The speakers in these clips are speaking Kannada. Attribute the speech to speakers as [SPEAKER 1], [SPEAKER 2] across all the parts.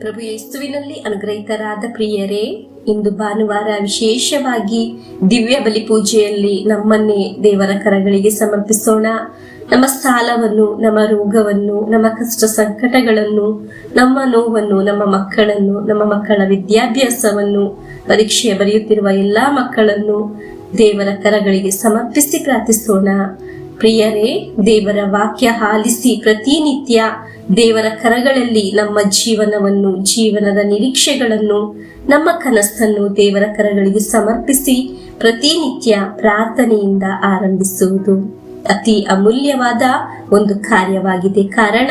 [SPEAKER 1] ಪ್ರಭು ಯೇಸುವಿನಲ್ಲಿ ಅನುಗ್ರಹಿತರಾದ ಪ್ರಿಯರೇ, ಇಂದು ಭಾನುವಾರ ವಿಶೇಷವಾಗಿ ದಿವ್ಯ ಬಲಿ ಪೂಜೆಯಲ್ಲಿ ನಮ್ಮನ್ನೇ ದೇವರ ಕರಗಳಿಗೆ ಸಮರ್ಪಿಸೋಣ. ನಮ್ಮ ಸಾಲವನ್ನು, ನಮ್ಮ ರೋಗವನ್ನು, ನಮ್ಮ ಕಷ್ಟ ಸಂಕಟಗಳನ್ನು, ನಮ್ಮ ನೋವನ್ನು, ನಮ್ಮ ಮಕ್ಕಳನ್ನು, ನಮ್ಮ ಮಕ್ಕಳ ವಿದ್ಯಾಭ್ಯಾಸವನ್ನು, ಪರೀಕ್ಷೆ ಬರೆಯುತ್ತಿರುವ ಎಲ್ಲಾ ಮಕ್ಕಳನ್ನು ದೇವರ ಕರಗಳಿಗೆ ಸಮರ್ಪಿಸಿ ಪ್ರಾರ್ಥಿಸೋಣ. ಪ್ರಿಯರೇ, ದೇವರ ವಾಕ್ಯ ಆಲಿಸಿ ಪ್ರತಿನಿತ್ಯ ದೇವರ ಕರಗಳಲ್ಲಿ ನಮ್ಮ ಜೀವನವನ್ನು, ಜೀವನದ ನಿರೀಕ್ಷೆಗಳನ್ನು, ನಮ್ಮ ಕನಸನ್ನು ದೇವರ ಕರಗಳಿಗೆ ಸಮರ್ಪಿಸಿ ಪ್ರತಿನಿತ್ಯ ಪ್ರಾರ್ಥನೆಯಿಂದ ಆರಂಭಿಸುವುದು ಅತಿ ಅಮೂಲ್ಯವಾದ ಒಂದು ಕಾರ್ಯವಾಗಿದೆ. ಕಾರಣ,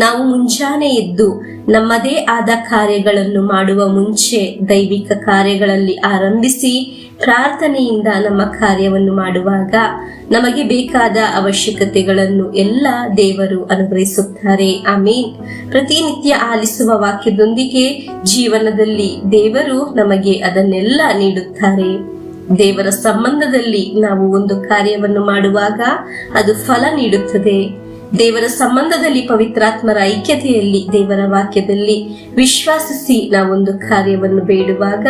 [SPEAKER 1] ನಾವು ಮುಂಜಾನೆ ಎದ್ದು ನಮ್ಮದೇ ಆದ ಕಾರ್ಯಗಳನ್ನು ಮಾಡುವ ಮುಂಚೆ ದೈವಿಕ ಕಾರ್ಯಗಳಲ್ಲಿ ಆರಂಭಿಸಿ ಪ್ರಾರ್ಥನೆಯಿಂದ ನಮ್ಮ ಕಾರ್ಯವನ್ನು ಮಾಡುವಾಗ ನಮಗೆ ಬೇಕಾದ ಅವಶ್ಯಕತೆಗಳನ್ನು ಎಲ್ಲ ದೇವರು ಅನುಗ್ರಹಿಸುತ್ತಾರೆ. ಆಮೇನ್. ಪ್ರತಿನಿತ್ಯ ಆಲಿಸುವ ವಾಕ್ಯದೊಂದಿಗೆ ಜೀವನದಲ್ಲಿ ದೇವರು ನಮಗೆ ಅದನ್ನೆಲ್ಲ ನೀಡುತ್ತಾರೆ. ದೇವರ ಸಂಬಂಧದಲ್ಲಿ ನಾವು ಒಂದು ಕಾರ್ಯವನ್ನು ಮಾಡುವಾಗ ಅದು ಫಲ ನೀಡುತ್ತದೆ. ದೇವರ ಸಂಬಂಧದಲ್ಲಿ, ಪವಿತ್ರಾತ್ಮರ ಐಕ್ಯತೆಯಲ್ಲಿ, ದೇವರ ವಾಕ್ಯದಲ್ಲಿ ವಿಶ್ವಾಸಿಸಿ ನಾವೊಂದು ಕಾರ್ಯವನ್ನು ಬೇಡುವಾಗ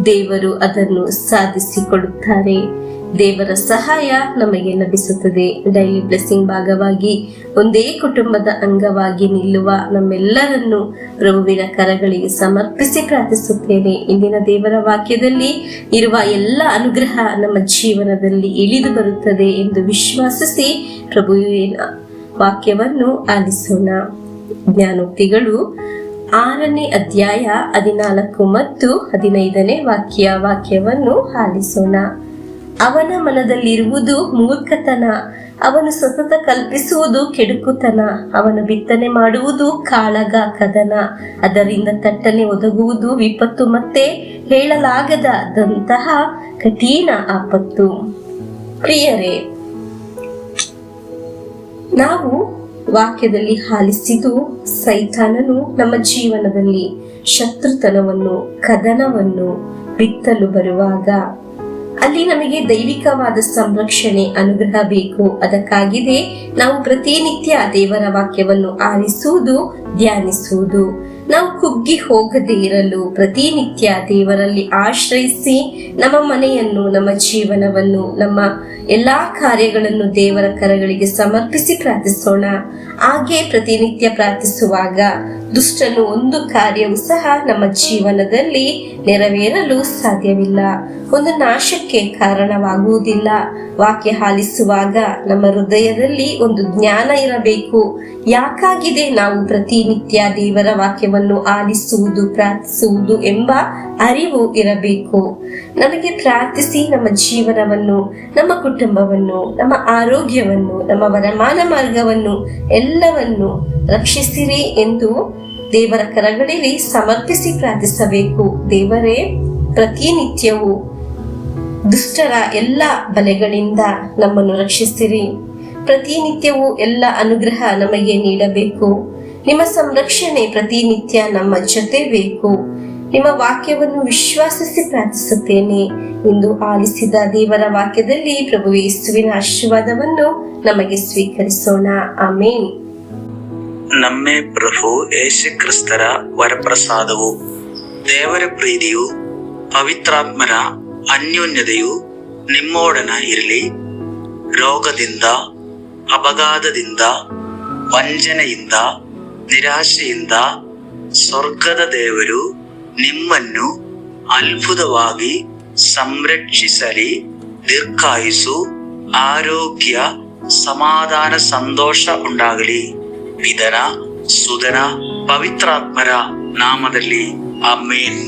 [SPEAKER 1] ದೇವರು ಅದನ್ನು ಸಾಧಿಸಿಕೊಡುತ್ತಾರೆ. ದೇವರ ಸಹಾಯ ನಮಗೆ ಲಭಿಸುತ್ತದೆ. ಡೈಲಿ ಬ್ಲೆಸ್ಸಿಂಗ್ ಭಾಗವಾಗಿ ಒಂದೇ ಕುಟುಂಬದ ಅಂಗವಾಗಿ ನಿಲ್ಲುವ ನಮ್ಮೆಲ್ಲರನ್ನು ಪ್ರಭುವಿನ ಕರಗಳಿಗೆ ಸಮರ್ಪಿಸಿ ಪ್ರಾರ್ಥಿಸುತ್ತೇನೆ. ಇಂದಿನ ದೇವರ ವಾಕ್ಯದಲ್ಲಿ ಇರುವ ಎಲ್ಲ ಅನುಗ್ರಹ ನಮ್ಮ ಜೀವನದಲ್ಲಿ ಇಳಿದು ಬರುತ್ತದೆ ಎಂದು ವಿಶ್ವಾಸಿಸಿ ಪ್ರಭುವಿನ ವಾಕ್ಯವನ್ನು ಆಲಿಸೋಣ. ಜ್ಞಾನೋಕ್ತಿಗಳು 6ನೇ ಅಧ್ಯಾಯ 14 ಮತ್ತು 15ನೇ ವಾಕ್ಯವನ್ನು ಆಲಿಸೋಣ. ಅವನ ಮನದಲ್ಲಿರುವುದು ಮೂರ್ಖತನ, ಅವನು ಸತತ ಕಲ್ಪಿಸುವುದು ಕೆಡುಕುತನ, ಅವನು ಬಿತ್ತನೆ ಮಾಡುವುದು ಕಾಳಗ ಕದನ, ಅದರಿಂದ ತಟ್ಟನೆ ಒದಗುವುದು ವಿಪತ್ತು, ಮತ್ತೆ ಹೇಳಲಾಗದಂತಹ ಕಠಿಣ ಆಪತ್ತು. ಪ್ರಿಯರೇ, ನಾವು ವಾಕ್ಯದಲ್ಲಿ ಆಲಿಸಿದು ಸೈತಾನನು ನಮ್ಮ ಜೀವನದಲ್ಲಿ ಶತ್ರುತನವನ್ನು, ಕದನವನ್ನು ಬಿತ್ತಲು ಬರುವಾಗ ಅಲ್ಲಿ ನಮಗೆ ದೈವಿಕವಾದ ಸಂರಕ್ಷಣೆ, ಅನುಗ್ರಹ ಬೇಕು. ಅದಕ್ಕಾಗಿದೆ ನಾವು ಪ್ರತಿನಿತ್ಯ ದೇವರ ವಾಕ್ಯವನ್ನು ಆಲಿಸುವುದು, ಧ್ಯಾನಿಸುವುದು. ನಾವು ಕುಗ್ಗಿ ಹೋಗದೇ ಇರಲು ಪ್ರತಿನಿತ್ಯ ದೇವರಲ್ಲಿ ಆಶ್ರಯಿಸಿ ನಮ್ಮ ಮನೆಯನ್ನು, ನಮ್ಮ ಜೀವನವನ್ನು, ನಮ್ಮ ಎಲ್ಲಾ ಕಾರ್ಯಗಳನ್ನು ದೇವರ ಕರಗಳಿಗೆ ಸಮರ್ಪಿಸಿ ಪ್ರಾರ್ಥಿಸೋಣ. ಹಾಗೆ ಪ್ರತಿನಿತ್ಯ ಪ್ರಾರ್ಥಿಸುವಾಗ ದುಷ್ಟನು ಒಂದು ಕಾರ್ಯವೂ ಸಹ ನಮ್ಮ ಜೀವನದಲ್ಲಿ ನೆರವೇರಲು ಸಾಧ್ಯವಿಲ್ಲ, ಒಂದು ನಾಶಕ್ಕೆ ಕಾರಣವಾಗುವುದಿಲ್ಲ. ವಾಕ್ಯ ಆಲಿಸುವಾಗ ನಮ್ಮ ಹೃದಯದಲ್ಲಿ ಒಂದು ಜ್ಞಾನ ಇರಬೇಕು. ಯಾಕಾಗಿದೆ ನಾವು ಪ್ರತಿನಿತ್ಯ ದೇವರ ವಾಕ್ಯವನ್ನು ಆಲಿಸುವುದು, ಪ್ರಾರ್ಥಿಸುವುದು ಎಂಬ ಅರಿವು ಇರಬೇಕು. ನಮಗೆ ಪ್ರಾರ್ಥಿಸಿ ನಮ್ಮ ಜೀವನವನ್ನು, ನಮ್ಮ ಕುಟುಂಬವನ್ನು, ನಮ್ಮ ಆರೋಗ್ಯವನ್ನು, ನಮ್ಮ ವರಮಾನ ಮಾರ್ಗವನ್ನು ಎಲ್ಲವನ್ನು ರಕ್ಷಿಸಿರಿ ಎಂದು ದೇವರ ಕರಗಳಲ್ಲಿ ಸಮರ್ಪಿಸಿ ಪ್ರಾರ್ಥಿಸಬೇಕು. ದೇವರೇ, ಪ್ರತಿನಿತ್ಯವೂ ದುಷ್ಟರ ಎಲ್ಲ ಬಲೆಗಳಿಂದ ನಮ್ಮನ್ನು ರಕ್ಷಿಸಿರಿ. ಪ್ರತಿನಿತ್ಯವೂ ಎಲ್ಲ ಅನುಗ್ರಹ ನಮಗೆ ನೀಡಬೇಕು. ನಿಮ್ಮ ಸಂರಕ್ಷಣೆ ಪ್ರತಿನಿತ್ಯ ನಮ್ಮ ಜೊತೆ ಬೇಕು. ನಿಮ್ಮ ವಾಕ್ಯವನ್ನು ವಿಶ್ವಾಸಿಸಿ ಪ್ರಾರ್ಥಿಸುತ್ತೇನೆ. ಇಂದು ಆಲಿಸಿದ ದೇವರ ವಾಕ್ಯದಲ್ಲಿ ಪ್ರಭು ಯೇಸುವಿನ ಆಶೀರ್ವಾದವನ್ನು ನಮಗೆ ಸ್ವೀಕರಿಸೋಣ. ಆಮೇನ್.
[SPEAKER 2] ನಮ್ಮೇ ಪ್ರಭು ಯೇಸು ಕ್ರಿಸ್ತರ ವರಪ್ರಸಾದವು, ದೇವರ ಪ್ರೀತಿಯು, ಪವಿತ್ರಾತ್ಮರ ಅನ್ಯೋನ್ಯತೆಯು ನಿಮ್ಮೊಡನ ಇರಲಿ. ರೋಗದಿಂದ, ಅಪಘಾತದಿಂದ, ವಂಚನೆಯಿಂದ, ನಿರಾಶೆಯಿಂದ ಸ್ವರ್ಗದ ದೇವರು ನಿಮ್ಮನ್ನು ಅದ್ಭುತವಾಗಿ ಸಂರಕ್ಷಿಸಲಿ. ದೀರ್ಘಾಯುಸ್ಸು, ಆರೋಗ್ಯ, ಸಮಾಧಾನ, ಸಂತೋಷ ಉಂಟಾಗಲಿ. ಪಿತನ, ಸುತನ, ಪವಿತ್ರಾತ್ಮರ ನಾಮದಲ್ಲಿ ಆಮೇನ್.